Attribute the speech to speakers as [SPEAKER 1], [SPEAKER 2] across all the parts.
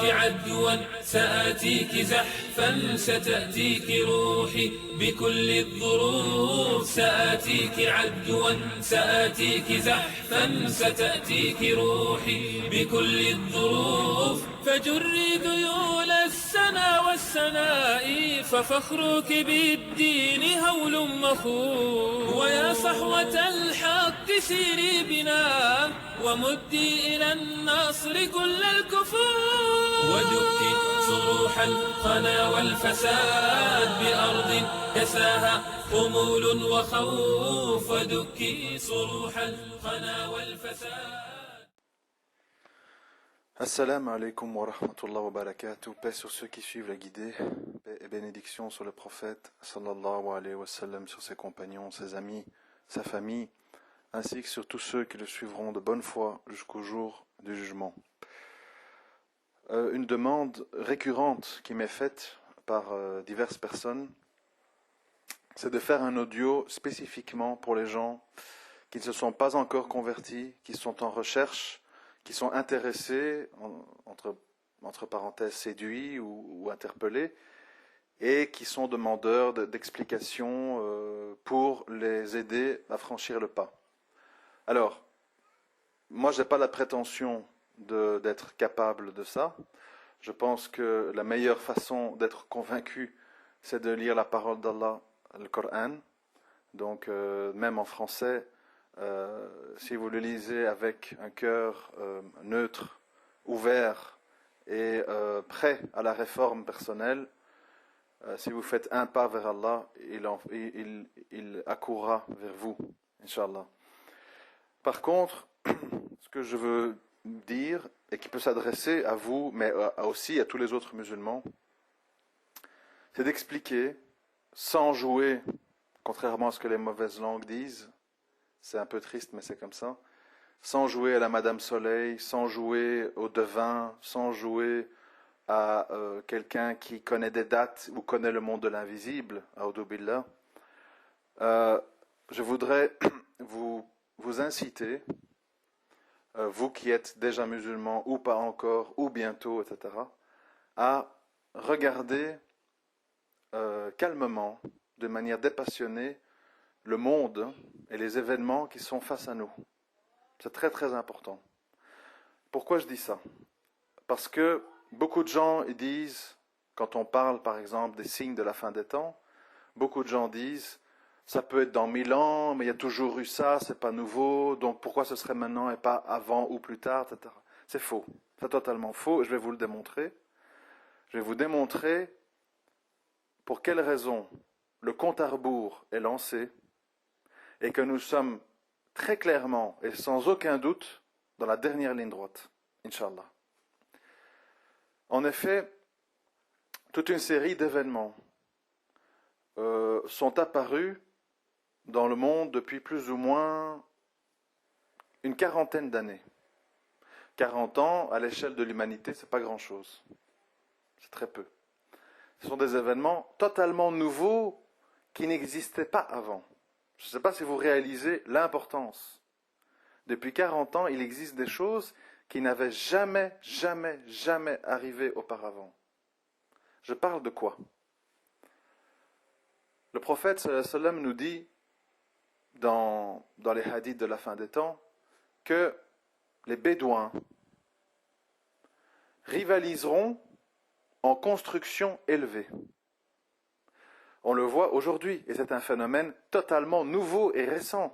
[SPEAKER 1] عدوا سآتيك زحفا ستأتيك روحي بكل الظروف سآتيك عدوا سآتيك زحفا ستأتيك روحي بكل الظروف فجري ذيول السنا والسناء ففخرك بالدين هول مخوف ويا صحوة الحق سيري بنا ومدي إلى النصر كل الكفور ودكي صروح الخنا والفساد بأرض كساها خمول وخوف ودكي صروح الخنا والفساد.
[SPEAKER 2] Assalamu alaikum wa rahmatullahi wa barakatuh. Paix sur ceux qui suivent la guidée, paix et bénédiction sur le prophète sallallahu alayhi wa sallam, sur ses compagnons, ses amis, sa famille, ainsi que sur tous ceux qui le suivront de bonne foi jusqu'au jour du jugement. Une demande récurrente qui m'est faite par diverses personnes, c'est de faire un audio spécifiquement pour les gens qui ne se sont pas encore convertis, qui sont en recherche, qui sont intéressés, entre parenthèses séduits ou interpellés, et qui sont demandeurs d'explications pour les aider à franchir le pas. Alors, moi je n'ai pas la prétention d'être capable de ça. Je pense que la meilleure façon d'être convaincu, c'est de lire la parole d'Allah, le Coran. Donc, même en français, si vous le lisez avec un cœur neutre, ouvert et prêt à la réforme personnelle, si vous faites un pas vers Allah, il accourra vers vous, Inch'Allah. Par contre, ce que je veux dire, et qui peut s'adresser à vous, mais aussi à tous les autres musulmans, c'est d'expliquer, sans jouer, contrairement à ce que les mauvaises langues disent, c'est un peu triste, mais c'est comme ça. Sans jouer à la Madame Soleil, sans jouer au devin, sans jouer à quelqu'un qui connaît des dates ou connaît le monde de l'invisible, a'udhu billah, je voudrais vous inciter, vous qui êtes déjà musulmans ou pas encore, ou bientôt, etc., à regarder calmement, de manière dépassionnée, le monde et les événements qui sont face à nous. C'est très très important. Pourquoi je dis ça? Parce que beaucoup de gens ils disent, quand on parle par exemple des signes de la fin des temps, beaucoup de gens disent, ça peut être dans 1000 ans, mais il y a toujours eu ça, c'est pas nouveau, donc pourquoi ce serait maintenant et pas avant ou plus tard, etc. C'est faux. C'est totalement faux et je vais vous le démontrer. Je vais vous démontrer pour quelle raison le compte à rebours est lancé et que nous sommes très clairement et sans aucun doute dans la dernière ligne droite, Inch'Allah. En effet, toute une série d'événements sont apparus dans le monde depuis plus ou moins une quarantaine d'années. 40 ans, à l'échelle de l'humanité, c'est pas grand-chose. C'est très peu. Ce sont des événements totalement nouveaux qui n'existaient pas avant. Je ne sais pas si vous réalisez l'importance. Depuis 40 ans, il existe des choses qui n'avaient jamais arrivé auparavant. Je parle de quoi? Le prophète sallallahu alayhi wa sallam nous dit dans les hadiths de la fin des temps que les Bédouins rivaliseront en construction élevée. On le voit aujourd'hui, et c'est un phénomène totalement nouveau et récent.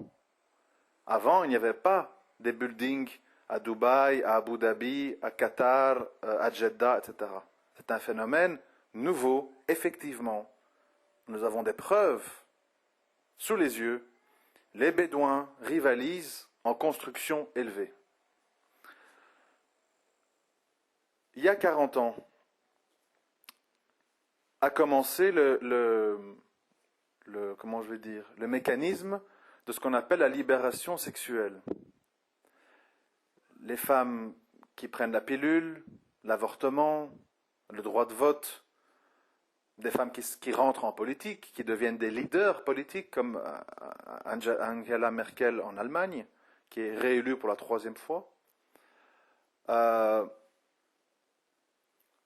[SPEAKER 2] Avant, il n'y avait pas des buildings à Dubaï, à Abu Dhabi, à Qatar, à Jeddah, etc. C'est un phénomène nouveau, effectivement. Nous avons des preuves sous les yeux. Les Bédouins rivalisent en construction élevée. Il y a 40 ans, a commencé le mécanisme de ce qu'on appelle la libération sexuelle. Les femmes qui prennent la pilule, l'avortement, le droit de vote, des femmes qui rentrent en politique, qui deviennent des leaders politiques, comme Angela Merkel en Allemagne, qui est réélue pour la 3e fois.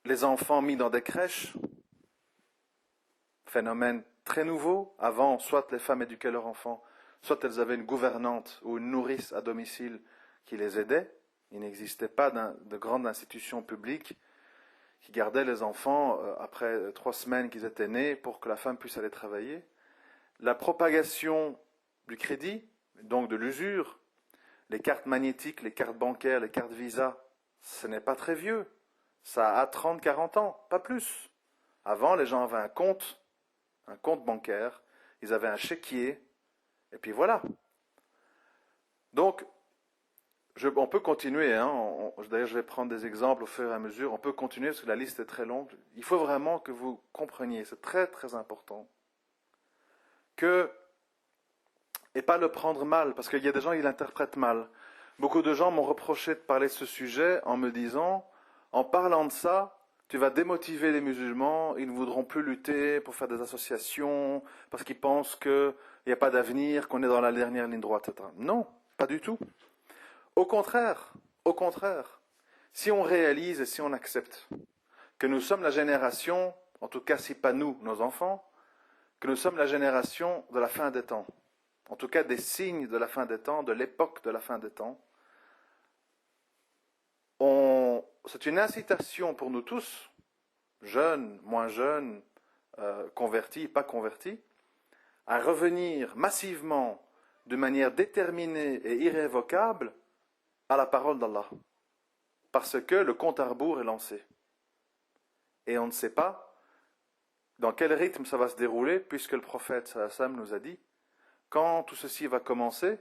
[SPEAKER 2] les enfants mis dans des crèches, phénomène très nouveau. Avant, soit les femmes éduquaient leurs enfants, soit elles avaient une gouvernante ou une nourrice à domicile qui les aidait. Il n'existait pas de grande institution publique qui gardait les enfants après 3 semaines qu'ils étaient nés pour que la femme puisse aller travailler. La propagation du crédit, donc de l'usure, les cartes magnétiques, les cartes bancaires, les cartes Visa, ce n'est pas très vieux. Ça a 30, 40 ans, pas plus. Avant, les gens avaient un compte bancaire, ils avaient un chéquier, et puis voilà. Donc, on peut continuer, hein, d'ailleurs je vais prendre des exemples au fur et à mesure, on peut continuer parce que la liste est très longue. Il faut vraiment que vous compreniez, c'est très très important, et pas le prendre mal, parce qu'il y a des gens qui l'interprètent mal. Beaucoup de gens m'ont reproché de parler de ce sujet en me disant, en parlant de ça, tu vas démotiver les musulmans, ils ne voudront plus lutter pour faire des associations, parce qu'ils pensent qu'il n'y a pas d'avenir, qu'on est dans la dernière ligne droite, etc. Non, pas du tout. Au contraire, si on réalise et si on accepte que nous sommes la génération, en tout cas si pas nous, nos enfants, que nous sommes la génération de la fin des temps, en tout cas des signes de la fin des temps, de l'époque de la fin des temps, c'est une incitation pour nous tous, jeunes, moins jeunes, convertis, pas convertis, à revenir massivement, de manière déterminée et irrévocable, à la parole d'Allah. Parce que le compte à rebours est lancé. Et on ne sait pas dans quel rythme ça va se dérouler, puisque le prophète sallallahu alayhi wa sallam nous a dit, quand tout ceci va commencer,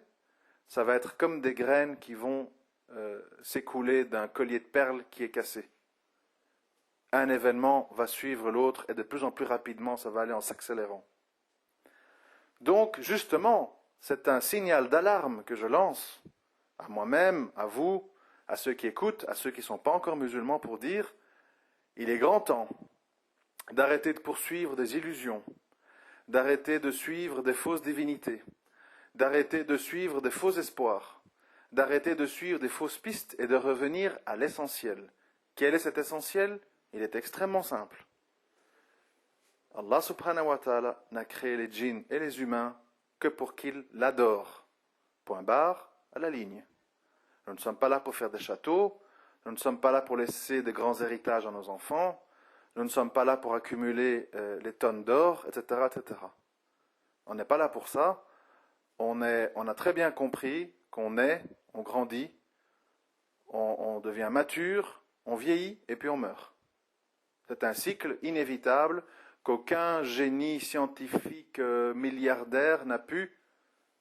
[SPEAKER 2] ça va être comme des graines qui vont s'écouler d'un collier de perles qui est cassé. Un événement va suivre l'autre et de plus en plus rapidement, ça va aller en s'accélérant. Donc, justement, c'est un signal d'alarme que je lance à moi-même, à vous, à ceux qui écoutent, à ceux qui ne sont pas encore musulmans, pour dire, il est grand temps d'arrêter de poursuivre des illusions, d'arrêter de suivre des fausses divinités, d'arrêter de suivre des faux espoirs, d'arrêter de suivre des fausses pistes et de revenir à l'essentiel. Quel est cet essentiel? Il est extrêmement simple. Allah subhanahu wa ta'ala n'a créé les djinns et les humains que pour qu'ils l'adorent. Point barre, à la ligne. Nous ne sommes pas là pour faire des châteaux, nous ne sommes pas là pour laisser de grands héritages à nos enfants, nous ne sommes pas là pour accumuler les tonnes d'or, etc., etc. On n'est pas là pour ça. On a très bien compris qu'on on grandit, on devient mature, on vieillit et puis on meurt. C'est un cycle inévitable qu'aucun génie scientifique milliardaire n'a pu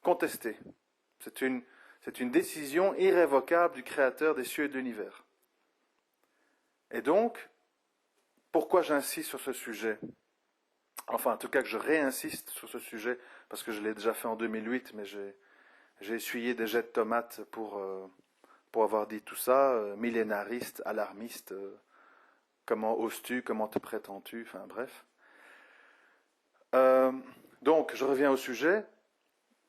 [SPEAKER 2] contester. C'est une décision irrévocable du Créateur des cieux et de l'univers. Et donc, pourquoi j'insiste sur ce sujet? Enfin, en tout cas que je réinsiste sur ce sujet, parce que je l'ai déjà fait en 2008, mais j'ai essuyé des jets de tomates pour avoir dit tout ça, millénariste, alarmiste, comment oses-tu, comment te prétends-tu, enfin bref. Donc, je reviens au sujet.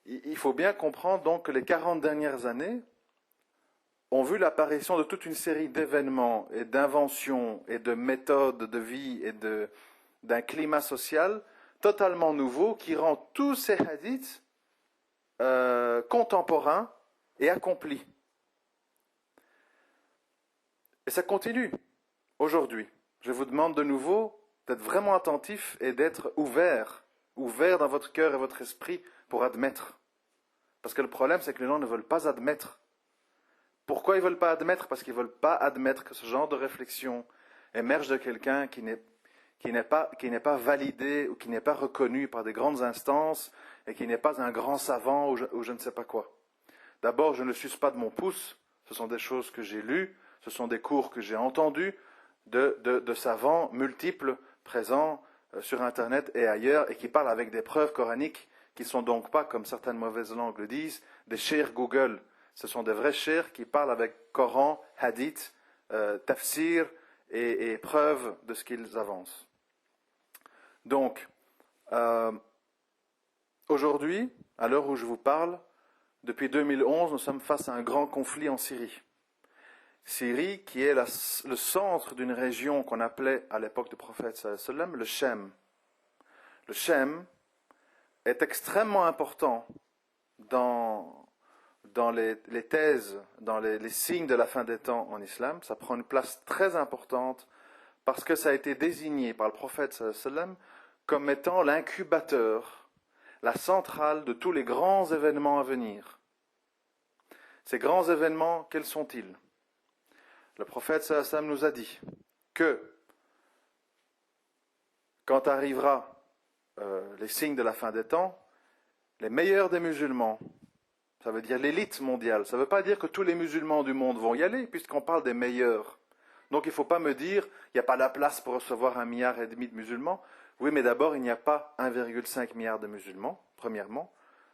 [SPEAKER 2] Il faut bien comprendre donc que les 40 dernières années ont vu l'apparition de toute une série d'événements et d'inventions et de méthodes de vie et d'un climat social totalement nouveau qui rend tous ces hadiths contemporains et accomplis. Et ça continue aujourd'hui. Je vous demande de nouveau d'être vraiment attentif et d'être ouvert dans votre cœur et votre esprit pour admettre. Parce que le problème, c'est que les gens ne veulent pas admettre. Pourquoi ils ne veulent pas admettre? Parce qu'ils ne veulent pas admettre que ce genre de réflexion émerge de quelqu'un qui n'est pas validé ou qui n'est pas reconnu par des grandes instances et qui n'est pas un grand savant ou je ne sais pas quoi. D'abord, je ne suce pas de mon pouce. Ce sont des choses que j'ai lues, ce sont des cours que j'ai entendus de savants multiples présents sur Internet et ailleurs et qui parlent avec des preuves coraniques qui ne sont donc pas, comme certaines mauvaises langues le disent, des chers Google. Ce sont des vrais chers qui parlent avec Coran, Hadith, Tafsir et preuves de ce qu'ils avancent. Donc, aujourd'hui, à l'heure où je vous parle, depuis 2011, nous sommes face à un grand conflit en Syrie. Syrie, qui est le centre d'une région qu'on appelait à l'époque du prophète sallallahu alayhi wa sallam le Shem. Le Shem est extrêmement important dans les thèses, dans les signes de la fin des temps en islam. Ça prend une place très importante parce que ça a été désigné par le prophète sallallahu alayhi wa sallam comme étant l'incubateur, la centrale de tous les grands événements à venir. Ces grands événements, quels sont-ils? Le prophète sallallahu alayhi wa sallam nous a dit que quand arrivera les signes de la fin des temps, les meilleurs des musulmans, ça veut dire l'élite mondiale, ça ne veut pas dire que tous les musulmans du monde vont y aller, puisqu'on parle des meilleurs. Donc il ne faut pas me dire, il n'y a pas la place pour recevoir 1,5 milliard de musulmans. Oui, mais d'abord, il n'y a pas 1,5 milliard de musulmans, premièrement.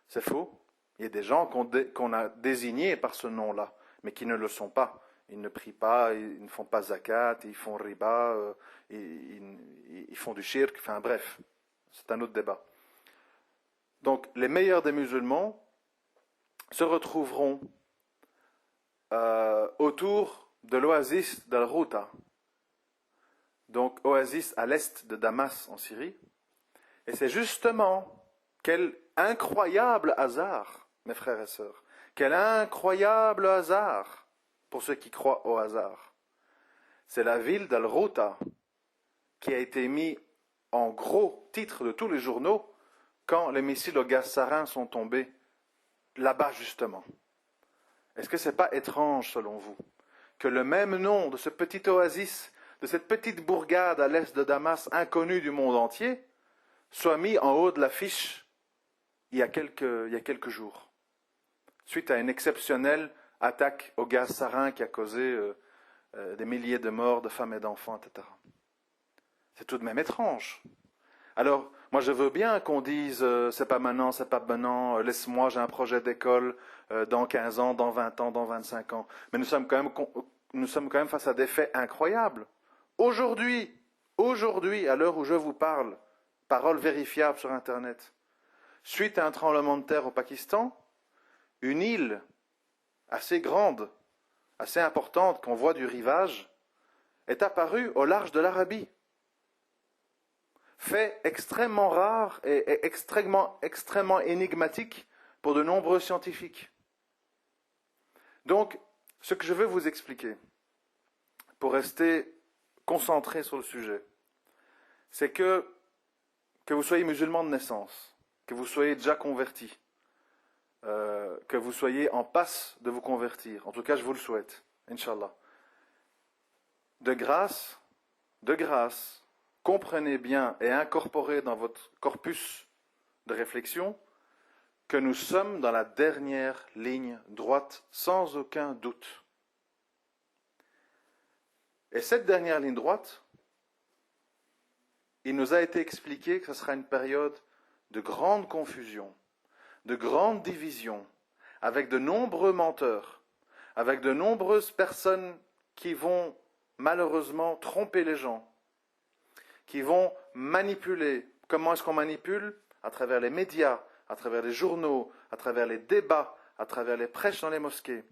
[SPEAKER 2] C'est faux. Il y a des gens qu'on a désignés par ce nom-là, mais qui ne le sont pas. Ils ne prient pas, ils ne font pas zakat, ils font riba, ils font du shirk, enfin bref, c'est un autre débat. Donc les meilleurs des musulmans se retrouveront autour de l'oasis d'Al-Routa, donc oasis à l'est de Damas en Syrie. Et c'est justement, quel incroyable hasard, mes frères et sœurs, quel incroyable hasard pour ceux qui croient au hasard. C'est la ville d'Al-Routa qui a été mise en gros titre de tous les journaux quand les missiles au gaz sarin sont tombés là-bas justement. Est-ce que ce n'est pas étrange selon vous que le même nom de ce petit oasis, de cette petite bourgade à l'est de Damas, inconnue du monde entier, soit mis en haut de l'affiche il y a quelques jours, suite à une exceptionnelle attaque au gaz sarin qui a causé des milliers de morts de femmes et d'enfants, etc. C'est tout de même étrange. Alors, moi je veux bien qu'on dise c'est pas maintenant, laisse-moi, j'ai un projet d'école dans 15 ans, dans 20 ans, dans 25 ans. Mais nous sommes quand même face à des faits incroyables. Aujourd'hui, à l'heure où je vous parle, parole vérifiable sur Internet, suite à un tremblement de terre au Pakistan, une île assez grande, assez importante, qu'on voit du rivage, est apparue au large de l'Arabie. Fait extrêmement rare et extrêmement énigmatique pour de nombreux scientifiques. Donc, ce que je veux vous expliquer, pour rester concentré sur le sujet, c'est que vous soyez musulman de naissance, que vous soyez déjà converti, que vous soyez en passe de vous convertir. En tout cas, je vous le souhaite, Inch'Allah. De grâce, comprenez bien et incorporez dans votre corpus de réflexion que nous sommes dans la dernière ligne droite, sans aucun doute. Et cette dernière ligne droite, il nous a été expliqué que ce sera une période de grande confusion, de grande division, avec de nombreux menteurs, avec de nombreuses personnes qui vont malheureusement tromper les gens, qui vont manipuler. Comment est-ce qu'on manipule? À travers les médias, à travers les journaux, à travers les débats, à travers les prêches dans les mosquées.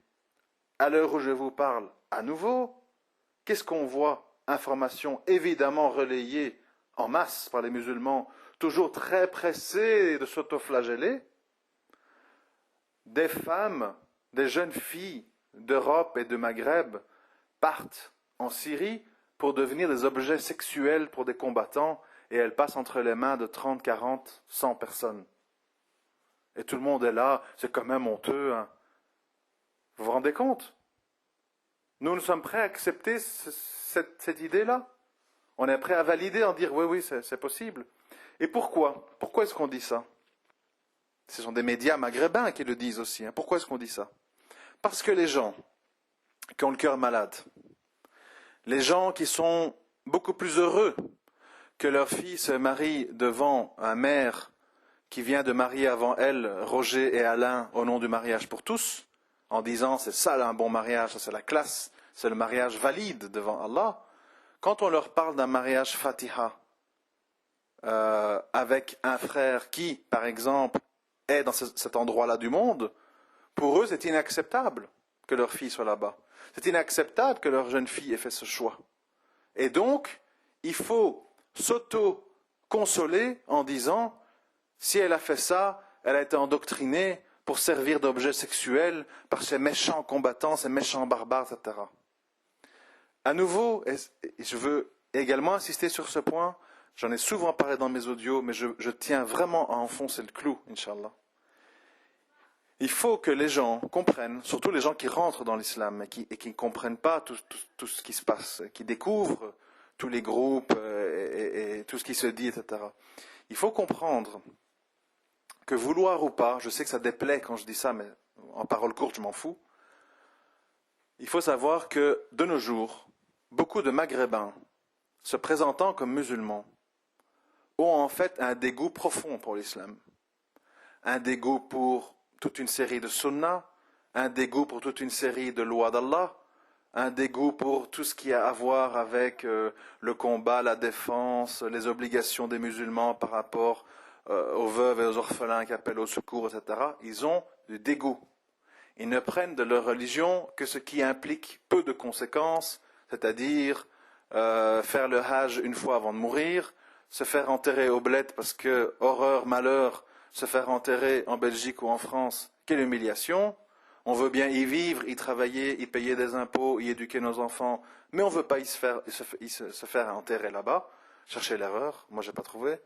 [SPEAKER 2] À l'heure où je vous parle, à nouveau, qu'est-ce qu'on voit? Informations évidemment relayées en masse par les musulmans, toujours très pressés de s'autoflageller. Des femmes, des jeunes filles d'Europe et de Maghreb partent en Syrie pour devenir des objets sexuels pour des combattants, et elles passent entre les mains de 30, 40, 100 personnes. Et tout le monde est là, c'est quand même honteux. Hein. Vous vous rendez compte? Nous sommes prêts à accepter cette idée-là. On est prêt à valider, à dire oui, c'est possible. Et pourquoi? Pourquoi est-ce qu'on dit ça? Ce sont des médias maghrébins qui le disent aussi. Hein. Pourquoi est-ce qu'on dit ça? Parce que les gens qui ont le cœur malade, les gens qui sont beaucoup plus heureux que leur fille se marie devant un maire qui vient de marier avant elle Roger et Alain au nom du mariage pour tous, en disant c'est ça là, un bon mariage, ça c'est la classe, c'est le mariage valide devant Allah. Quand on leur parle d'un mariage Fatiha avec un frère qui, par exemple, est dans cet endroit-là du monde, pour eux c'est inacceptable que leur fille soit là-bas. C'est inacceptable que leur jeune fille ait fait ce choix. Et donc, il faut s'auto-consoler en disant, si elle a fait ça, elle a été endoctrinée pour servir d'objet sexuel par ces méchants combattants, ces méchants barbares, etc. À nouveau, je veux également insister sur ce point, j'en ai souvent parlé dans mes audios, mais je tiens vraiment à enfoncer le clou, Inch'Allah. Il faut que les gens comprennent, surtout les gens qui rentrent dans l'islam et qui ne comprennent pas tout ce qui se passe, qui découvrent tous les groupes et tout ce qui se dit, etc. Il faut comprendre que vouloir ou pas, je sais que ça déplaît quand je dis ça, mais en parole courte, je m'en fous. Il faut savoir que, de nos jours, beaucoup de Maghrébins, se présentant comme musulmans, ont en fait un dégoût profond pour l'islam. Un dégoût pour toute une série de sunnah, un dégoût pour toute une série de lois d'Allah, un dégoût pour tout ce qui a à voir avec le combat, la défense, les obligations des musulmans par rapport aux veuves et aux orphelins qui appellent au secours, etc. Ils ont du dégoût. Ils ne prennent de leur religion que ce qui implique peu de conséquences, c'est-à-dire faire le hajj une fois avant de mourir, se faire enterrer au bled parce que, horreur, malheur, se faire enterrer en Belgique ou en France, quelle humiliation. On veut bien y vivre, y travailler, y payer des impôts, y éduquer nos enfants, mais on ne veut pas se faire enterrer là-bas. Cherchez l'erreur, moi je n'ai pas trouvé.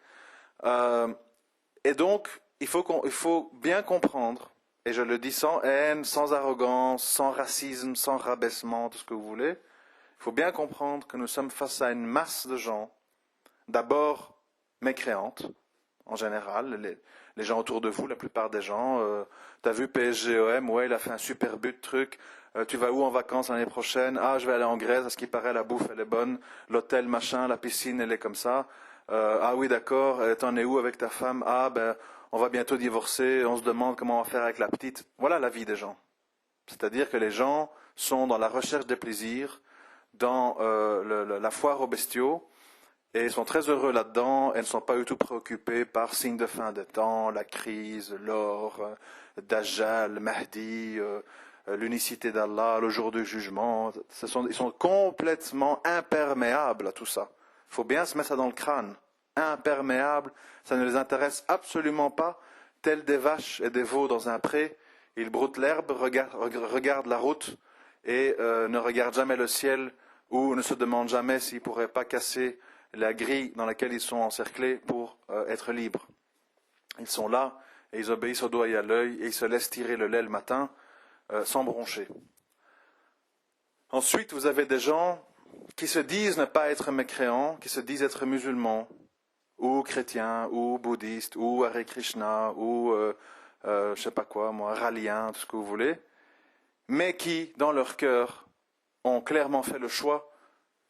[SPEAKER 2] Et donc, il faut bien comprendre, et je le dis sans haine, sans arrogance, sans racisme, sans rabaissement, tout ce que vous voulez, il faut bien comprendre que nous sommes face à une masse de gens, d'abord mécréantes, en général, les gens autour de vous, la plupart des gens, t'as vu PSGOM, ouais, il a fait un super but, truc, tu vas où en vacances l'année prochaine? Ah, je vais aller en Grèce, à ce qui paraît, la bouffe, elle est bonne, l'hôtel, machin, la piscine, elle est comme ça. Ah oui, d'accord, t'en es où avec ta femme? Ah, ben, on va bientôt divorcer, on se demande comment on va faire avec la petite. Voilà la vie des gens. C'est-à-dire que les gens sont dans la recherche des plaisirs, dans la foire aux bestiaux, et ils sont très heureux là-dedans, et ne sont pas du tout préoccupés par signe de fin des temps, la crise, l'or, Dajjal, Mahdi, l'unicité d'Allah, le jour du jugement. Ils sont complètement imperméables à tout ça. Il faut bien se mettre ça dans le crâne. Imperméables, ça ne les intéresse absolument pas. Tels des vaches et des veaux dans un pré, ils broutent l'herbe, regardent la route et ne regardent jamais le ciel ou ne se demandent jamais s'ils ne pourraient pas casser la grille dans laquelle ils sont encerclés pour être libres. Ils sont là et ils obéissent au doigt et à l'œil et ils se laissent tirer le lait le matin sans broncher. Ensuite, vous avez des gens qui se disent ne pas être mécréants, qui se disent être musulmans, ou chrétiens, ou bouddhistes, ou Hare Krishna, ou je sais pas quoi, moi, raliens, tout ce que vous voulez, mais qui, dans leur cœur, ont clairement fait le choix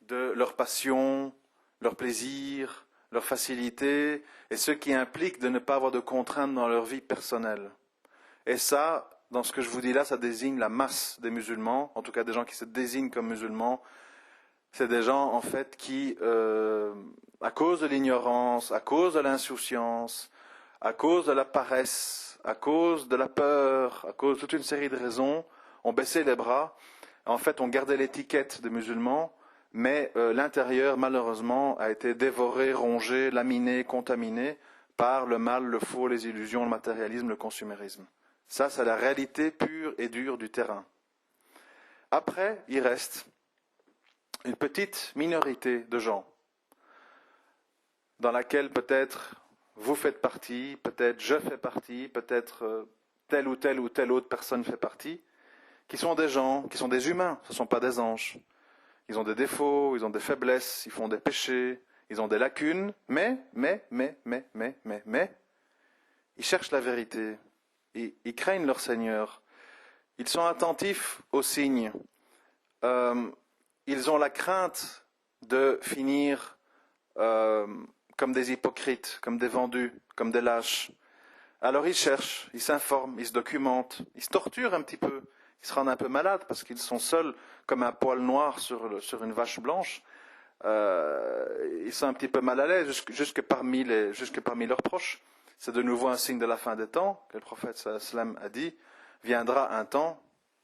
[SPEAKER 2] de leur passion, leur plaisir, leur facilité, et ce qui implique de ne pas avoir de contraintes dans leur vie personnelle. Et ça, dans ce que je vous dis là, ça désigne la masse des musulmans, en tout cas des gens qui se désignent comme musulmans. C'est des gens, en fait, qui, à cause de l'ignorance, à cause de l'insouciance, à cause de la paresse, à cause de la peur, à cause de toute une série de raisons, ont baissé les bras. En fait, ont gardé l'étiquette de musulmans, mais l'intérieur, malheureusement, a été dévoré, rongé, laminé, contaminé par le mal, le faux, les illusions, le matérialisme, le consumérisme. Ça, c'est la réalité pure et dure du terrain. Après, il reste une petite minorité de gens dans laquelle peut-être vous faites partie, peut-être je fais partie, peut-être telle ou telle autre personne fait partie, qui sont des gens, qui sont des humains, ce ne sont pas des anges. Ils ont des défauts, ils ont des faiblesses, ils font des péchés, ils ont des lacunes, mais, ils cherchent la vérité, ils craignent leur Seigneur, ils sont attentifs aux signes, ils ont la crainte de finir comme des hypocrites, comme des vendus, comme des lâches. Alors ils cherchent, ils s'informent, ils se documentent, ils se torturent un petit peu, ils se rendent un peu malades parce qu'ils sont seuls comme un poil noir sur une vache blanche. Ils sont un petit peu mal à l'aise jusque parmi leurs proches. C'est de nouveau un signe de la fin des temps que le prophète sallallahu alayhi wa sallam a dit. Viendra un temps,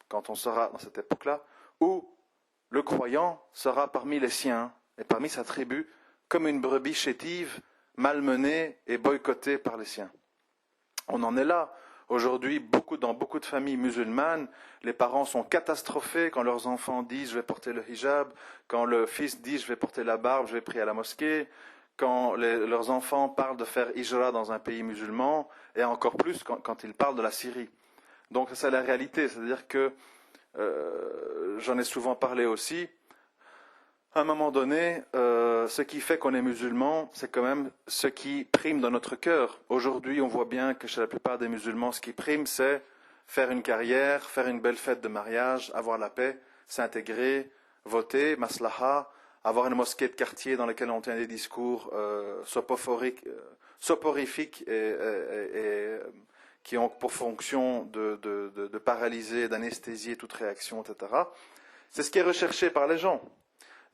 [SPEAKER 2] quand on sera dans cette époque-là, où le croyant sera parmi les siens et parmi sa tribu comme une brebis chétive, malmenée et boycottée par les siens. On en est là. Aujourd'hui, dans beaucoup de familles musulmanes, les parents sont catastrophés quand leurs enfants disent « je vais porter le hijab », quand le fils dit « je vais porter la barbe, je vais prier à la mosquée », quand leurs enfants parlent de faire hijra dans un pays musulman, et encore plus quand ils parlent de la Syrie. Donc c'est la réalité, c'est-à-dire que, j'en ai souvent parlé aussi, à un moment donné, ce qui fait qu'on est musulman, c'est quand même ce qui prime dans notre cœur. Aujourd'hui, on voit bien que chez la plupart des musulmans, ce qui prime, c'est faire une carrière, faire une belle fête de mariage, avoir la paix, s'intégrer, voter, maslaha, avoir une mosquée de quartier dans laquelle on tient des discours soporifiques et qui ont pour fonction de paralyser, d'anesthésier toute réaction, etc. C'est ce qui est recherché par les gens.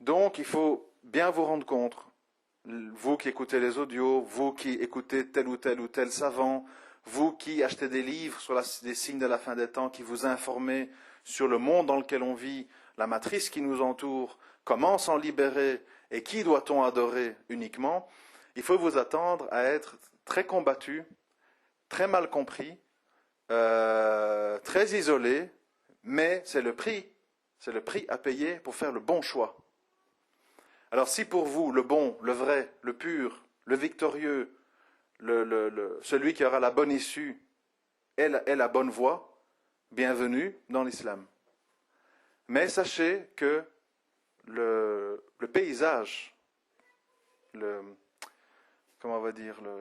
[SPEAKER 2] Donc, il faut bien vous rendre compte, vous qui écoutez les audios, vous qui écoutez tel ou tel savant, vous qui achetez des livres sur les signes de la fin des temps, qui vous informez sur le monde dans lequel on vit, la matrice qui nous entoure, comment s'en libérer et qui doit-on adorer uniquement, il faut vous attendre à être très combattu, très mal compris, très isolé, mais c'est le prix à payer pour faire le bon choix. Alors si pour vous, le bon, le vrai, le pur, le victorieux, celui qui aura la bonne issue est la bonne voie, bienvenue dans l'islam. Mais sachez que le paysage,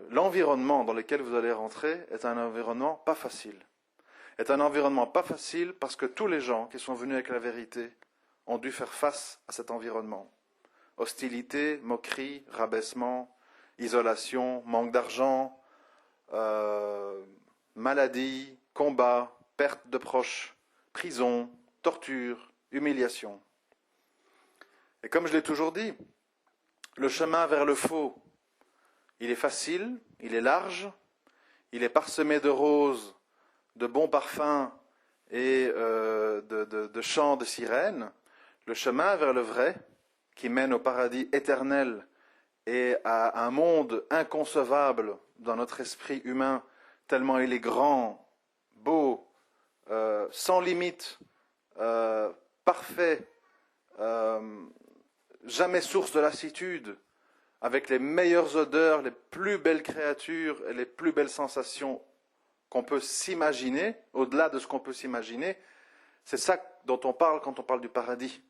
[SPEAKER 2] l'environnement dans lequel vous allez rentrer est un environnement pas facile. Est un environnement pas facile parce que tous les gens qui sont venus avec la vérité ont dû faire face à cet environnement. Hostilité, moquerie, rabaissement, isolation, manque d'argent, maladie, combat, perte de proches, prison, torture, humiliation. Et comme je l'ai toujours dit, le chemin vers le faux, il est facile, il est large, il est parsemé de roses, de bons parfums et de chants de sirènes. Le chemin vers le vrai, qui mène au paradis éternel et à un monde inconcevable dans notre esprit humain, tellement il est grand, beau, sans limite, parfait, jamais source de lassitude, avec les meilleures odeurs, les plus belles créatures et les plus belles sensations qu'on peut s'imaginer, au-delà de ce qu'on peut s'imaginer. C'est ça dont on parle quand on parle du paradis.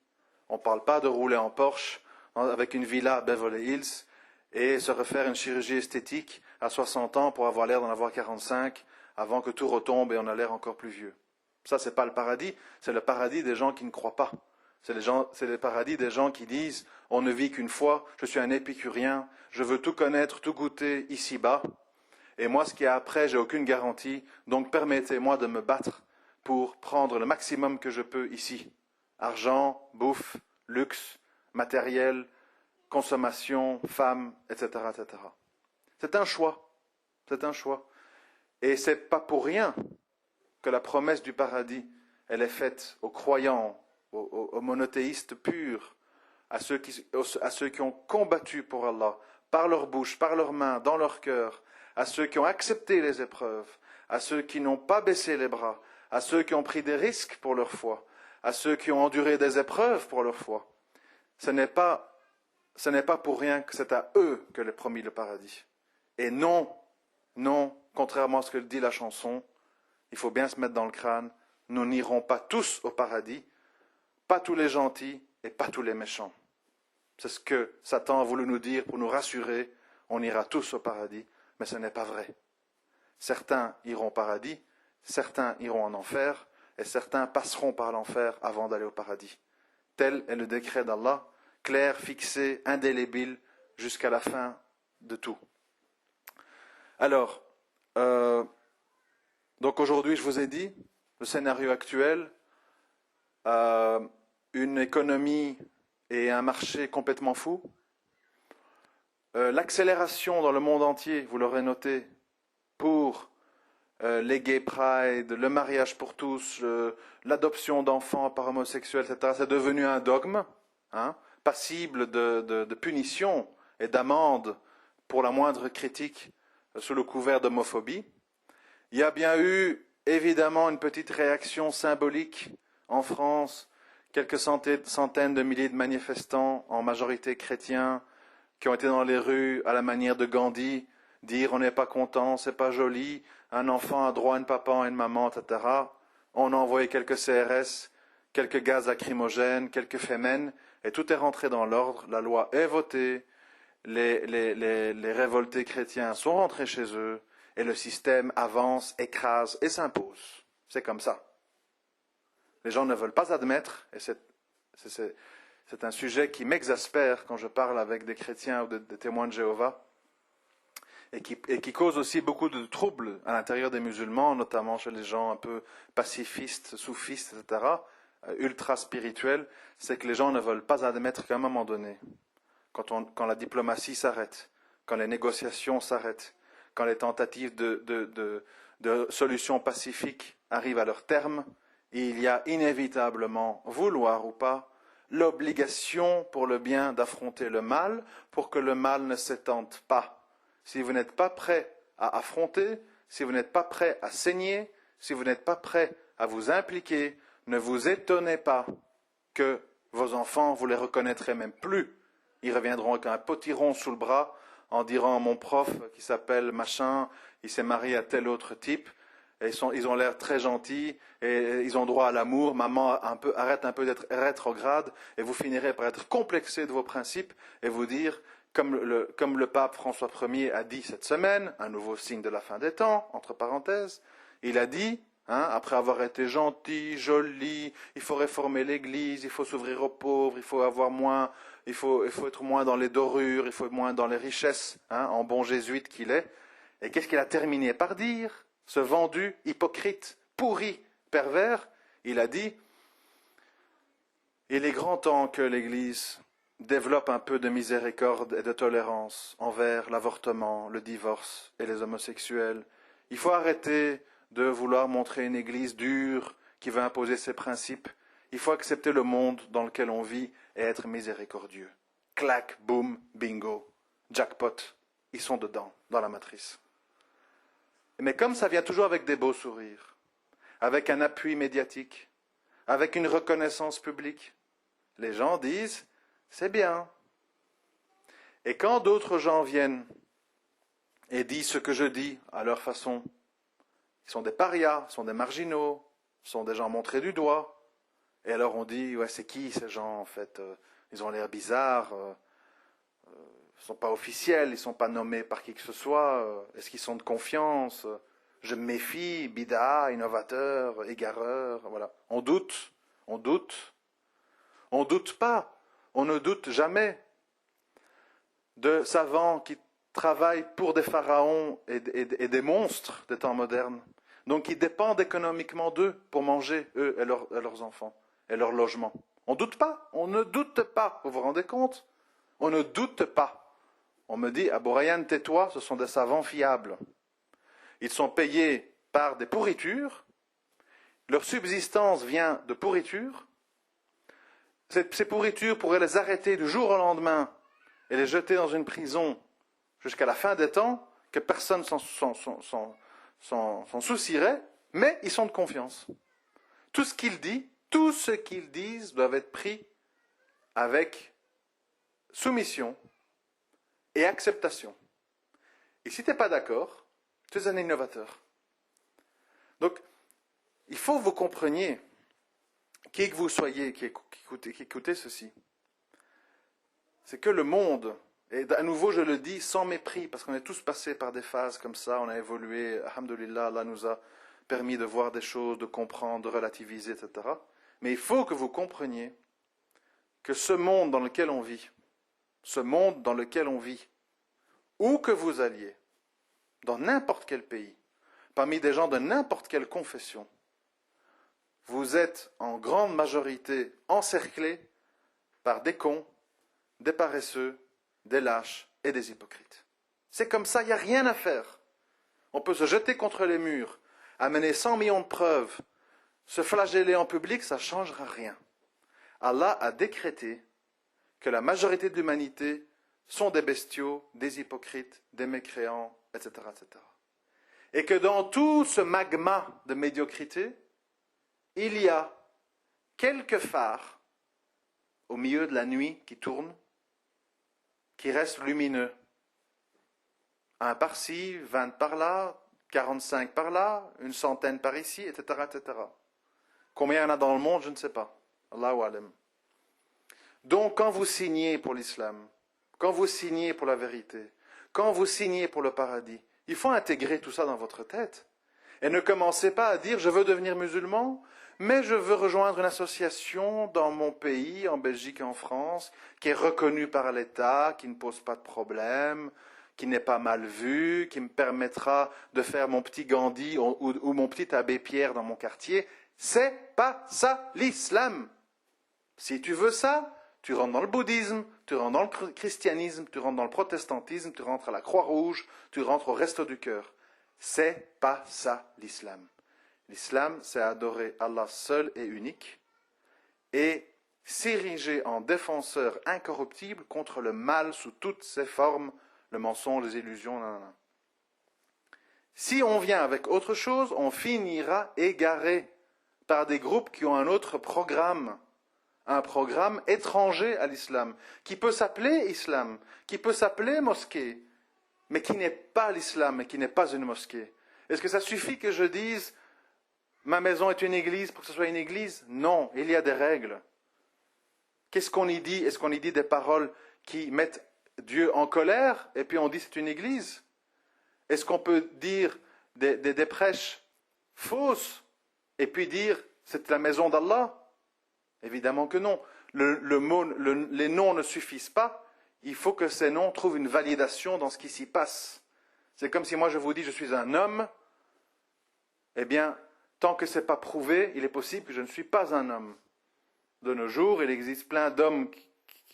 [SPEAKER 2] On ne parle pas de rouler en Porsche avec une villa à Beverly Hills et se refaire une chirurgie esthétique à 60 ans pour avoir l'air d'en avoir 45 avant que tout retombe et on a l'air encore plus vieux. Ça, ce n'est pas le paradis, c'est le paradis des gens qui ne croient pas. C'est le paradis des gens qui disent « on ne vit qu'une fois, je suis un épicurien, je veux tout connaître, tout goûter ici-bas, et moi, ce qu'il y a après, j'ai aucune garantie, donc permettez-moi de me battre pour prendre le maximum que je peux ici. » Argent, bouffe, luxe, matériel, consommation, femmes, etc., etc. C'est un choix. C'est un choix. Et ce n'est pas pour rien que la promesse du paradis, elle est faite aux croyants, aux monothéistes purs, à ceux qui ont combattu pour Allah, par leur bouche, par leurs mains, dans leur cœur, à ceux qui ont accepté les épreuves, à ceux qui n'ont pas baissé les bras, à ceux qui ont pris des risques pour leur foi, à ceux qui ont enduré des épreuves pour leur foi. Ce n'est pas pour rien que c'est à eux que l'est promis le paradis. Et non, contrairement à ce que dit la chanson, il faut bien se mettre dans le crâne, nous n'irons pas tous au paradis, pas tous les gentils et pas tous les méchants. C'est ce que Satan a voulu nous dire pour nous rassurer, on ira tous au paradis, mais ce n'est pas vrai. Certains iront au paradis, certains iront en enfer, et certains passeront par l'enfer avant d'aller au paradis. Tel est le décret d'Allah, clair, fixé, indélébile, jusqu'à la fin de tout. Alors, donc aujourd'hui, je vous ai dit, le scénario actuel, une économie et un marché complètement fou, l'accélération dans le monde entier, vous l'aurez noté, pour les gay pride, le mariage pour tous, l'adoption d'enfants par homosexuels, etc., c'est devenu un dogme, hein, passible de punition et d'amende pour la moindre critique sous le couvert d'homophobie. Il y a bien eu, évidemment, une petite réaction symbolique en France, quelques centaines de milliers de manifestants, en majorité chrétiens, qui ont été dans les rues à la manière de Gandhi, dire on n'est pas content, c'est pas joli, un enfant a droit à un papa et une maman, etc. On a envoyé quelques CRS, quelques gaz lacrymogènes, quelques fémènes, et tout est rentré dans l'ordre, la loi est votée, les révoltés chrétiens sont rentrés chez eux, et le système avance, écrase et s'impose. C'est comme ça. Les gens ne veulent pas admettre, et c'est un sujet qui m'exaspère quand je parle avec des chrétiens ou des témoins de Jéhovah, et qui cause aussi beaucoup de troubles à l'intérieur des musulmans, notamment chez les gens un peu pacifistes, soufistes, etc., ultra spirituels, c'est que les gens ne veulent pas admettre qu'à un moment donné, quand la diplomatie s'arrête, quand les négociations s'arrêtent, quand les tentatives de solutions pacifiques arrivent à leur terme, il y a inévitablement, vouloir ou pas, l'obligation pour le bien d'affronter le mal pour que le mal ne s'étende pas. Si vous n'êtes pas prêt à affronter, si vous n'êtes pas prêt à saigner, si vous n'êtes pas prêt à vous impliquer, ne vous étonnez pas que vos enfants, vous les reconnaîtrez même plus. Ils reviendront avec un potiron sous le bras en disant mon prof qui s'appelle machin, il s'est marié à tel autre type, et ils ont l'air très gentils, et ils ont droit à l'amour, maman arrête un peu d'être rétrograde, et vous finirez par être complexé de vos principes, et vous dire, comme le pape François Ier a dit cette semaine, un nouveau signe de la fin des temps, entre parenthèses, il a dit, après avoir été gentil, joli, il faut réformer l'Église, il faut s'ouvrir aux pauvres, il faut être moins dans les dorures, il faut être moins dans les richesses, en bon jésuite qu'il est. Et qu'est-ce qu'il a terminé par dire, ce vendu, hypocrite, pourri, pervers? Il a dit, il est grand temps que l'Église développe un peu de miséricorde et de tolérance envers l'avortement, le divorce et les homosexuels. Il faut arrêter de vouloir montrer une Église dure qui veut imposer ses principes. Il faut accepter le monde dans lequel on vit et être miséricordieux. Clac, boum, bingo, jackpot, ils sont dedans, dans la matrice. Mais comme ça vient toujours avec des beaux sourires, avec un appui médiatique, avec une reconnaissance publique, les gens disent « c'est bien ». Et quand d'autres gens viennent et disent ce que je dis à leur façon, ils sont des parias, sont des marginaux, sont des gens montrés du doigt. Et alors on dit, ouais, c'est qui ces gens en fait? Ils ont l'air bizarres, ils ne sont pas officiels, ils ne sont pas nommés par qui que ce soit. Est-ce qu'ils sont de confiance? Je me méfie, bida, innovateur, égareur, voilà. On doute. On ne doute pas, on ne doute jamais de savants qui travaillent pour des pharaons et des monstres des temps modernes. Donc ils dépendent économiquement d'eux pour manger, eux et leurs enfants, et leur logement. On ne doute pas, vous vous rendez compte? On ne doute pas. On me dit, Abou Rayhan, tais-toi, ce sont des savants fiables. Ils sont payés par des pourritures, leur subsistance vient de pourritures. Ces pourritures pourraient les arrêter du jour au lendemain et les jeter dans une prison jusqu'à la fin des temps, que personne s'en soucierait, mais ils sont de confiance. Tout ce qu'ils disent doivent être pris avec soumission et acceptation. Et si tu n'es pas d'accord, tu es un innovateur. Donc, il faut que vous compreniez, qui que vous soyez, qui écoutez ceci, c'est que le monde, et à nouveau je le dis sans mépris, parce qu'on est tous passés par des phases comme ça, on a évolué, alhamdoulilah, Allah nous a permis de voir des choses, de comprendre, de relativiser, etc. Mais il faut que vous compreniez que ce monde dans lequel on vit, où que vous alliez, dans n'importe quel pays, parmi des gens de n'importe quelle confession, vous êtes en grande majorité encerclés par des cons, des paresseux, des lâches et des hypocrites. C'est comme ça, il n'y a rien à faire. On peut se jeter contre les murs, amener 100 millions de preuves, se flageller en public, ça ne changera rien. Allah a décrété que la majorité de l'humanité sont des bestiaux, des hypocrites, des mécréants, etc., etc. Et que dans tout ce magma de médiocrité, il y a quelques phares au milieu de la nuit qui tournent, qui restent lumineux. Un par-ci, 20 par là, 45 par là, une centaine par ici, etc., etc. Combien il y en a dans le monde, je ne sais pas. Allahu alam. Donc, quand vous signez pour l'islam, quand vous signez pour la vérité, quand vous signez pour le paradis, il faut intégrer tout ça dans votre tête. Et ne commencez pas à dire « je veux devenir musulman », mais je veux rejoindre une association dans mon pays, en Belgique et en France, qui est reconnue par l'État, qui ne pose pas de problème, qui n'est pas mal vue, qui me permettra de faire mon petit Gandhi ou mon petit abbé Pierre dans mon quartier. C'est pas ça l'islam. Si tu veux ça, tu rentres dans le bouddhisme, tu rentres dans le christianisme, tu rentres dans le protestantisme, tu rentres à la Croix-Rouge, tu rentres au Resto du Cœur. C'est pas ça l'islam. L'islam, c'est adorer Allah seul et unique et s'ériger en défenseur incorruptible contre le mal sous toutes ses formes, le mensonge, les illusions, nanana. Si on vient avec autre chose, on finira égaré par des groupes qui ont un autre programme, un programme étranger à l'islam, qui peut s'appeler islam, qui peut s'appeler mosquée, mais qui n'est pas l'islam et qui n'est pas une mosquée. Est-ce que ça suffit que je dise ma maison est une église pour que ce soit une église? Non, il y a des règles. Qu'est-ce qu'on y dit? Est-ce qu'on y dit des paroles qui mettent Dieu en colère et puis on dit c'est une église? Est-ce qu'on peut dire des prêches fausses et puis dire c'est la maison d'Allah? Évidemment que non. Les noms ne suffisent pas. Il faut que ces noms trouvent une validation dans ce qui s'y passe. C'est comme si moi je vous dis je suis un homme. Eh bien, tant que ce n'est pas prouvé, il est possible que je ne suis pas un homme. De nos jours, il existe plein d'hommes,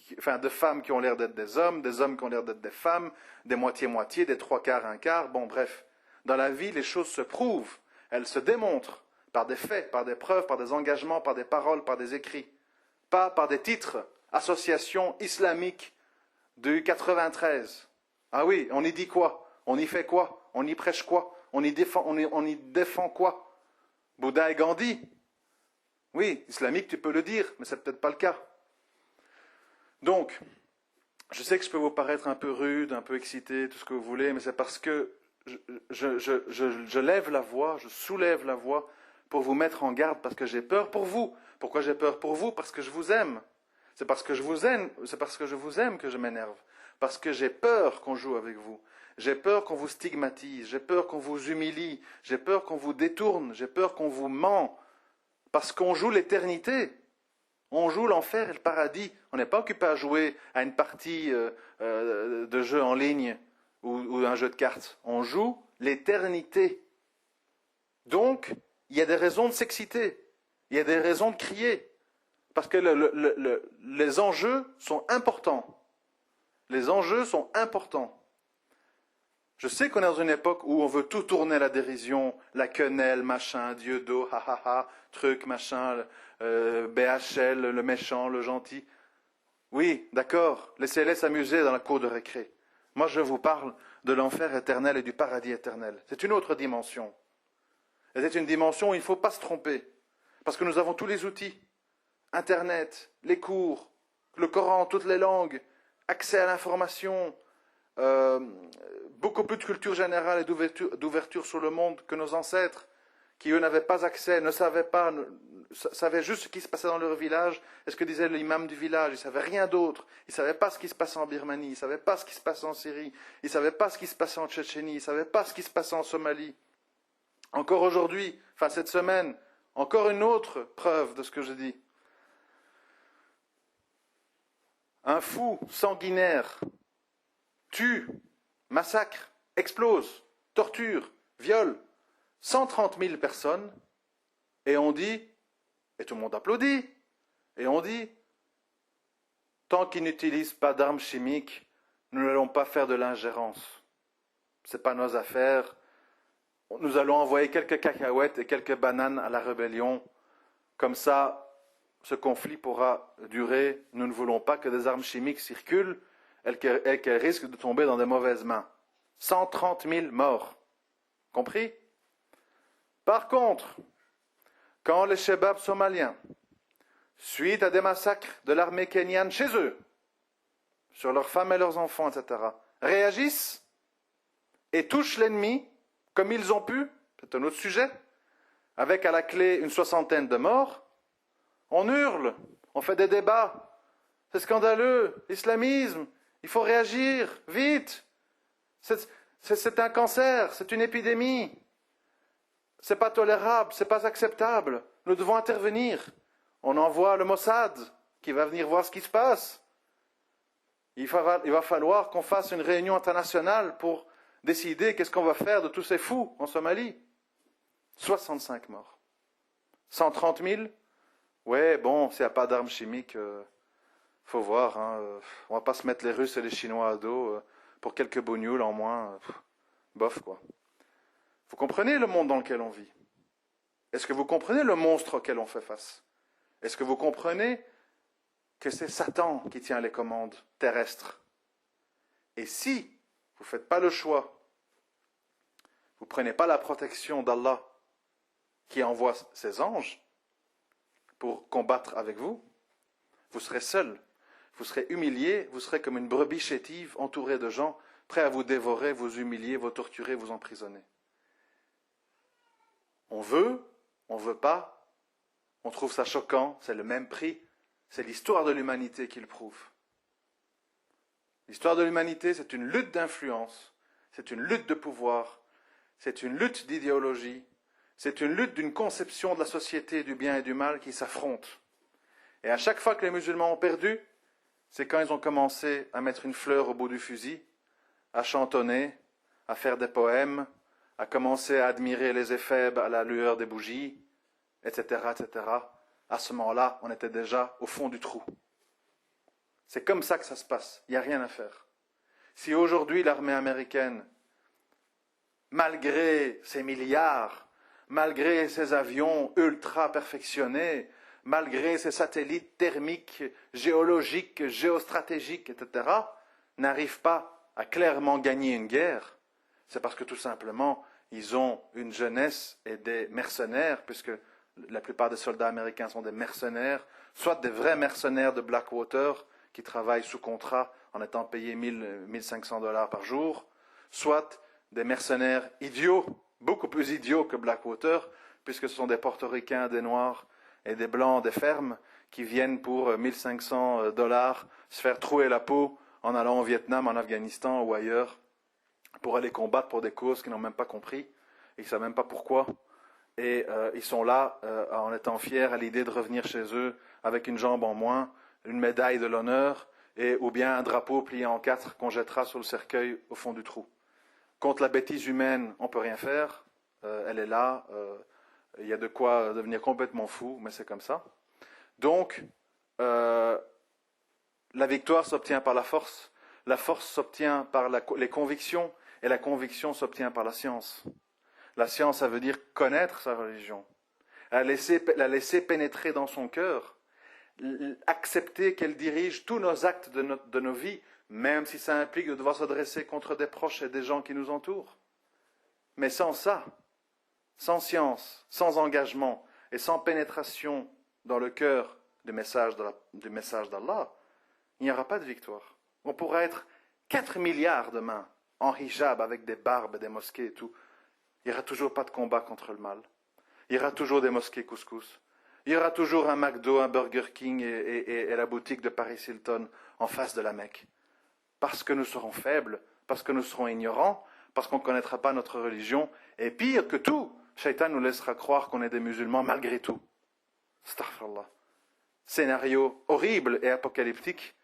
[SPEAKER 2] de femmes qui ont l'air d'être des hommes qui ont l'air d'être des femmes, des moitiés-moitiés, des trois quarts, un quart. Bon, bref. Dans la vie, les choses se prouvent. Elles se démontrent par des faits, par des preuves, par des engagements, par des paroles, par des écrits. Pas par des titres. Association islamique du 93. Ah oui, on y dit quoi? On y fait quoi? On y prêche quoi? On y défend quoi? Bouddha et Gandhi? Oui, islamique, tu peux le dire, mais c'est peut-être pas le cas. Donc, je sais que je peux vous paraître un peu rude, un peu excité, tout ce que vous voulez, mais c'est parce que je lève la voix, je soulève la voix pour vous mettre en garde, parce que j'ai peur pour vous. Pourquoi j'ai peur pour vous? Parce que je vous aime. C'est parce que je vous aime que je m'énerve. Parce que j'ai peur qu'on joue avec vous. J'ai peur qu'on vous stigmatise. J'ai peur qu'on vous humilie. J'ai peur qu'on vous détourne. J'ai peur qu'on vous ment. Parce qu'on joue l'éternité. On joue l'enfer et le paradis. On n'est pas occupé à jouer à une partie de jeu en ligne ou un jeu de cartes. On joue l'éternité. Donc, il y a des raisons de s'exciter. Il y a des raisons de crier. Parce que les enjeux sont importants. Les enjeux sont importants. Je sais qu'on est dans une époque où on veut tout tourner à la dérision, la quenelle, machin, Dieu dos, ha ha ha, truc, machin, BHL, le méchant, le gentil. Oui, d'accord, laissez-les s'amuser dans la cour de récré. Moi, je vous parle de l'enfer éternel et du paradis éternel. C'est une autre dimension. Et c'est une dimension où il ne faut pas se tromper. Parce que nous avons tous les outils. Internet, les cours, le Coran, toutes les langues, accès à l'information, beaucoup plus de culture générale et d'ouverture sur le monde que nos ancêtres, qui eux n'avaient pas accès, ne savaient pas, savaient juste ce qui se passait dans leur village et ce que disait l'imam du village. Ils ne savaient rien d'autre. Ils ne savaient pas ce qui se passait en Birmanie, ils ne savaient pas ce qui se passait en Syrie, ils ne savaient pas ce qui se passait en Tchétchénie, ils ne savaient pas ce qui se passait en Somalie. Encore aujourd'hui, enfin cette semaine, encore une autre preuve de ce que je dis. Un fou sanguinaire tue, massacre, explose, torture, viole 130 000 personnes, et on dit, et tout le monde applaudit, et on dit, tant qu'ils n'utilisent pas d'armes chimiques, nous n'allons pas faire de l'ingérence. Ce n'est pas nos affaires, nous allons envoyer quelques cacahuètes et quelques bananes à la rébellion. Comme ça, ce conflit pourra durer. Nous ne voulons pas que des armes chimiques circulent et qu'elles risquent de tomber dans des mauvaises mains. 130 000 morts. Compris? Par contre, quand les chebabs somaliens, suite à des massacres de l'armée kenyane chez eux, sur leurs femmes et leurs enfants, etc., réagissent et touchent l'ennemi comme ils ont pu, c'est un autre sujet, avec à la clé une 60aine de morts, on hurle, on fait des débats, c'est scandaleux, l'islamisme, il faut réagir, vite, c'est un cancer, c'est une épidémie, c'est pas tolérable, c'est pas acceptable, nous devons intervenir. On envoie le Mossad qui va venir voir ce qui se passe. Il va falloir qu'on fasse une réunion internationale pour décider qu'est-ce qu'on va faire de tous ces fous en Somalie. 65 morts. 130 000. Ouais, bon, s'il n'y a pas d'armes chimiques, faut voir. Hein, on va pas se mettre les Russes et les Chinois à dos pour quelques bougnoules en moins. Bof, quoi. Vous comprenez le monde dans lequel on vit? Est-ce que vous comprenez le monstre auquel on fait face? Est-ce que vous comprenez que c'est Satan qui tient les commandes terrestres? Et si vous ne faites pas le choix, vous ne prenez pas la protection d'Allah qui envoie ses anges pour combattre avec vous, vous serez seul, vous serez humilié, vous serez comme une brebis chétive entourée de gens prêts à vous dévorer, vous humilier, vous torturer, vous emprisonner. On veut pas, on trouve ça choquant, c'est le même prix, c'est l'histoire de l'humanité qui le prouve. L'histoire de l'humanité, c'est une lutte d'influence, c'est une lutte de pouvoir, c'est une lutte d'idéologie, c'est une lutte d'une conception de la société du bien et du mal qui s'affrontent. Et à chaque fois que les musulmans ont perdu, c'est quand ils ont commencé à mettre une fleur au bout du fusil, à chantonner, à faire des poèmes, à commencer à admirer les éphèbes à la lueur des bougies, etc., etc. À ce moment-là, on était déjà au fond du trou. C'est comme ça que ça se passe. Il n'y a rien à faire. Si aujourd'hui l'armée américaine, malgré ses milliards, malgré ses avions ultra perfectionnés, malgré ses satellites thermiques, géologiques, géostratégiques, etc., n'arrive pas à clairement gagner une guerre, c'est parce que tout simplement, ils ont une jeunesse et des mercenaires, puisque la plupart des soldats américains sont des mercenaires, soit des vrais mercenaires de Blackwater, qui travaillent sous contrat en étant payés 1500 $ par jour, soit des mercenaires idiots, beaucoup plus idiots que Blackwater, puisque ce sont des portoricains, des noirs et des blancs des fermes qui viennent pour 1500 $ se faire trouer la peau en allant au Vietnam, en Afghanistan ou ailleurs pour aller combattre pour des causes qu'ils n'ont même pas compris, ils ne savent même pas pourquoi. Et ils sont là en étant fiers à l'idée de revenir chez eux avec une jambe en moins, une médaille de l'honneur, ou bien un drapeau plié en 4 qu'on jettera sur le cercueil au fond du trou. Contre la bêtise humaine, on ne peut rien faire, elle est là, il y a de quoi devenir complètement fou, mais c'est comme ça. Donc, la victoire s'obtient par la force s'obtient par les convictions, et la conviction s'obtient par la science. La science, ça veut dire connaître sa religion, la laisser pénétrer dans son cœur, accepter qu'elle dirige tous nos actes de nos vies, même si ça implique de devoir se dresser contre des proches et des gens qui nous entourent. Mais sans ça, sans science, sans engagement et sans pénétration dans le cœur du message d'Allah, il n'y aura pas de victoire. On pourra être 4 milliards demain en hijab avec des barbes et des mosquées et tout. Il n'y aura toujours pas de combat contre le mal. Il y aura toujours des mosquées couscous. Il y aura toujours un McDo, un Burger King et la boutique de Paris Hilton en face de la Mecque. Parce que nous serons faibles, parce que nous serons ignorants, parce qu'on ne connaîtra pas notre religion. Et pire que tout, Shaitan nous laissera croire qu'on est des musulmans malgré tout. Astaghfirullah. Scénario horrible et apocalyptique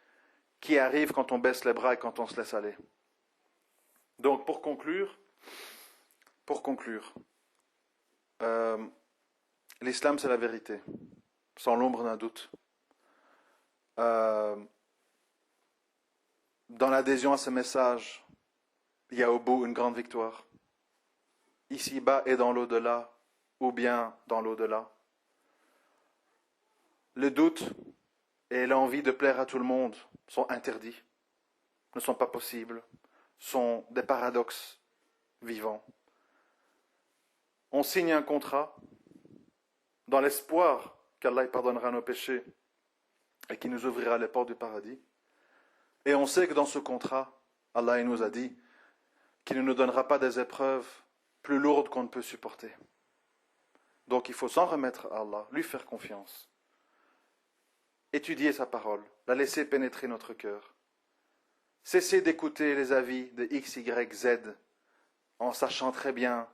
[SPEAKER 2] qui arrive quand on baisse les bras et quand on se laisse aller. Donc pour conclure, l'islam c'est la vérité, sans l'ombre d'un doute. Dans l'adhésion à ce message, il y a au bout une grande victoire. ici-bas et dans l'au-delà, ou bien dans l'au-delà. Le doute et l'envie de plaire à tout le monde sont interdits, ne sont pas possibles, sont des paradoxes vivants. On signe un contrat dans l'espoir qu'Allah pardonnera nos péchés et qu'il nous ouvrira les portes du paradis. Et on sait que dans ce contrat, Allah nous a dit qu'il ne nous donnera pas des épreuves plus lourdes qu'on ne peut supporter. Donc il faut s'en remettre à Allah, lui faire confiance, étudier sa parole, la laisser pénétrer notre cœur, cesser d'écouter les avis de X, Y, Z en sachant très bien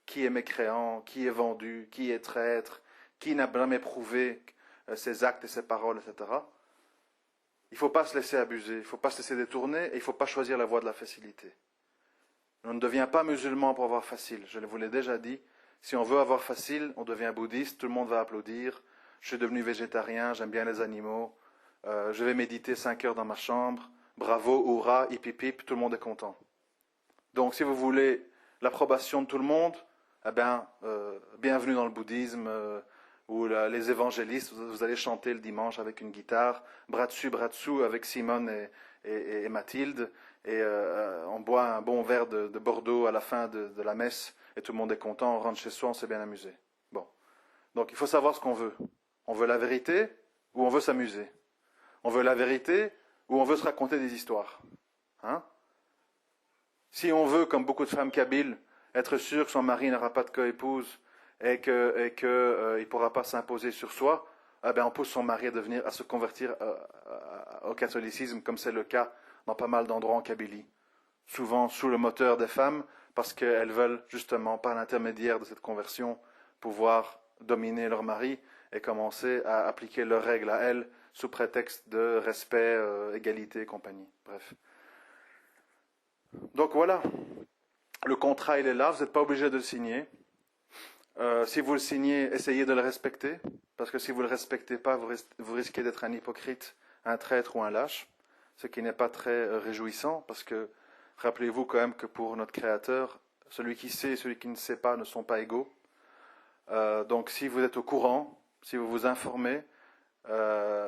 [SPEAKER 2] qui est mécréant, qui est vendu, qui est traître, qui n'a jamais prouvé ses actes et ses paroles, etc. Il ne faut pas se laisser abuser, il ne faut pas se laisser détourner et il ne faut pas choisir la voie de la facilité. On ne devient pas musulman pour avoir facile, je vous l'ai déjà dit. Si on veut avoir facile, on devient bouddhiste, tout le monde va applaudir. Je suis devenu végétarien, j'aime bien les animaux. Je vais méditer 5 heures dans ma chambre. Bravo, hurrah, hip hip hip, tout le monde est content. Donc si vous voulez l'approbation de tout le monde, eh bien, bienvenue dans le bouddhisme, où les évangélistes, vous allez chanter le dimanche avec une guitare, bras dessous avec Simone et Mathilde, et on boit un bon verre de Bordeaux à la fin de la messe, et tout le monde est content, on rentre chez soi, on s'est bien amusé. Bon. Donc il faut savoir ce qu'on veut. On veut la vérité ou on veut s'amuser. On veut la vérité ou on veut se raconter des histoires. Hein? Si on veut, comme beaucoup de femmes kabyles, être sûr que son mari n'aura pas de coépouse et qu'il ne pourra pas s'imposer sur soi, eh bien on pousse son mari à se convertir au catholicisme, comme c'est le cas dans pas mal d'endroits en Kabylie. Souvent sous le moteur des femmes, parce qu'elles veulent justement, par l'intermédiaire de cette conversion, pouvoir dominer leur mari et commencer à appliquer leurs règles à elles sous prétexte de respect, égalité et compagnie. Bref. Donc voilà, le contrat il est là, vous n'êtes pas obligé de le signer. Si vous le signez, essayez de le respecter, parce que si vous ne le respectez pas, vous risquez d'être un hypocrite, un traître ou un lâche, ce qui n'est pas très réjouissant, parce que rappelez-vous quand même que pour notre Créateur, celui qui sait et celui qui ne sait pas ne sont pas égaux. Donc si vous êtes au courant, si vous vous informez,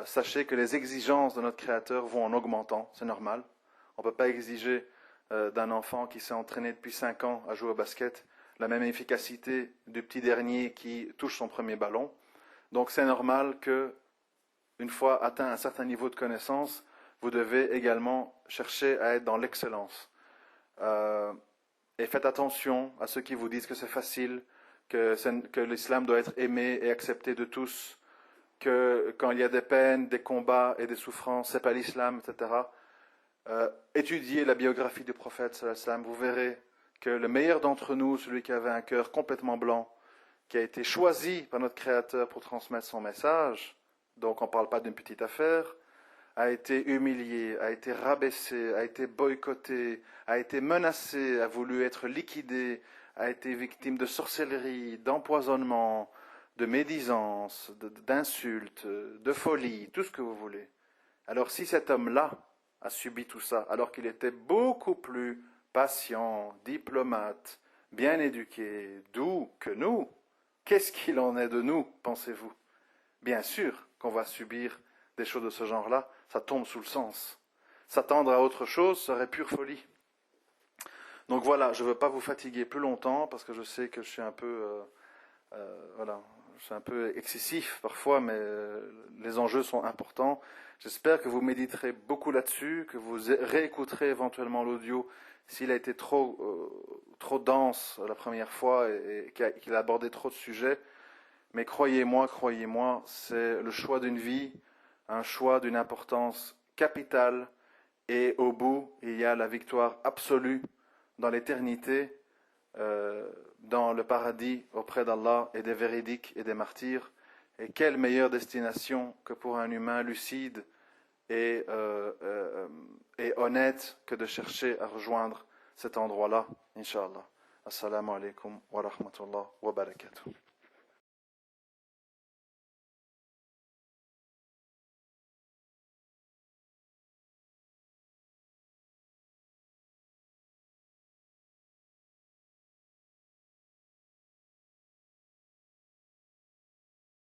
[SPEAKER 2] sachez que les exigences de notre Créateur vont en augmentant, c'est normal. On ne peut pas exiger d'un enfant qui s'est entraîné depuis 5 ans à jouer au basket la même efficacité du petit dernier qui touche son premier ballon. Donc c'est normal que, une fois atteint un certain niveau de connaissance, vous devez également chercher à être dans l'excellence. Et faites attention à ceux qui vous disent que c'est facile, que l'islam doit être aimé et accepté de tous, que quand il y a des peines, des combats et des souffrances, c'est pas l'islam, etc. Étudiez la biographie du prophète, sallallahu alayhi wa sallam, vous verrez que le meilleur d'entre nous, celui qui avait un cœur complètement blanc, qui a été choisi par notre Créateur pour transmettre son message, donc on ne parle pas d'une petite affaire, a été humilié, a été rabaissé, a été boycotté, a été menacé, a voulu être liquidé, a été victime de sorcellerie, d'empoisonnement, de médisance, d'insultes, de folie, tout ce que vous voulez. Alors si cet homme-là a subi tout ça, alors qu'il était beaucoup plus patient, diplomate, bien éduqué, doux que nous, qu'est-ce qu'il en est de nous, pensez-vous? Bien sûr qu'on va subir des choses de ce genre-là, ça tombe sous le sens. S'attendre à autre chose serait pure folie. Donc voilà, je ne veux pas vous fatiguer plus longtemps, parce que je sais que je suis un peu, je suis un peu excessif parfois, mais les enjeux sont importants. J'espère que vous méditerez beaucoup là-dessus, que vous réécouterez éventuellement l'audio s'il a été trop dense la première fois et qu'il a abordé trop de sujets. Mais croyez-moi, c'est le choix d'une vie, un choix d'une importance capitale, et au bout, il y a la victoire absolue dans l'éternité, dans le paradis auprès d'Allah et des véridiques et des martyrs. Et quelle meilleure destination que pour un humain lucide et honnête que de chercher à rejoindre cet endroit-là, Inch'Allah. Assalamu alaikum wa rahmatullah wa barakatuh.